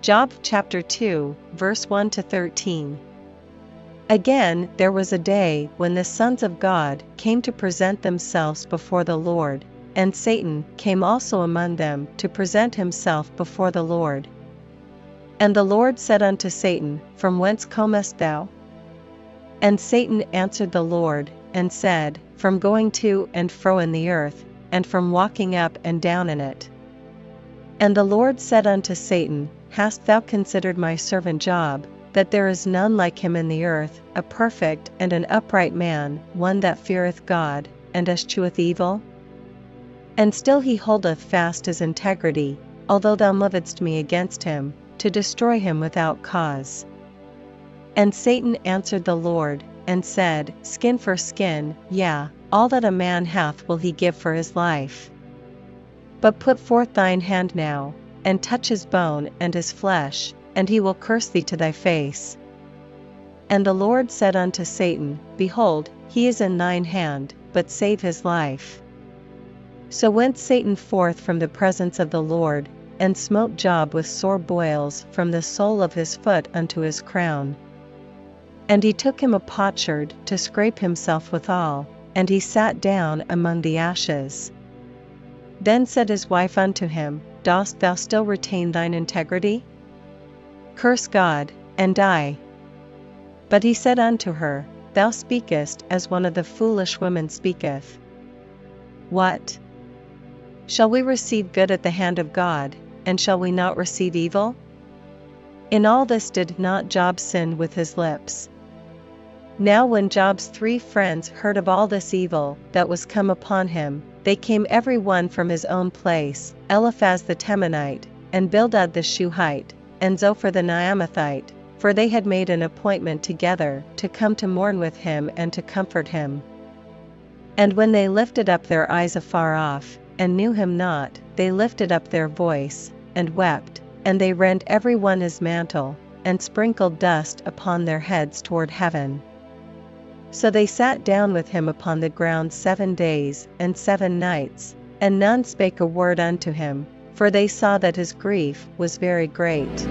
Job chapter 2, verse 1 to 13. Again, there was a day when the sons of God came to present themselves before the Lord, and Satan came also among them to present himself before the Lord. And the Lord said unto Satan, From whence comest thou? And Satan answered the Lord, and said, From going to and fro in the earth, and from walking up and down in it. And the Lord said unto Satan, Hast thou considered my servant Job, that there is none like him in the earth, a perfect and an upright man, one that feareth God, and escheweth evil? And still he holdeth fast his integrity, although thou movedst me against him, to destroy him without cause. And Satan answered the Lord, and said, Skin for skin, yea, all that a man hath will he give for his life. But put forth thine hand now, and touch his bone and his flesh, and he will curse thee to thy face. And the Lord said unto Satan, Behold, he is in thine hand, but save his life. So went Satan forth from the presence of the Lord, and smote Job with sore boils from the sole of his foot unto his crown. And he took him a potsherd to scrape himself withal, and he sat down among the ashes. Then said his wife unto him, Dost thou still retain thine integrity? Curse God, and die. But he said unto her, Thou speakest as one of the foolish women speaketh. What? Shall we receive good at the hand of God, and shall we not receive evil? In all this did not Job sin with his lips. Now when Job's 3 friends heard of all this evil that was come upon him, they came every one from his own place, Eliphaz the Temanite, and Bildad the Shuhite, and Zophar the Naamathite, for they had made an appointment together to come to mourn with him and to comfort him. And when they lifted up their eyes afar off, and knew him not, they lifted up their voice, and wept, and they rent every one his mantle, and sprinkled dust upon their heads toward heaven. So they sat down with him upon the ground 7 days and 7 nights, and none spake a word unto him, for they saw that his grief was very great.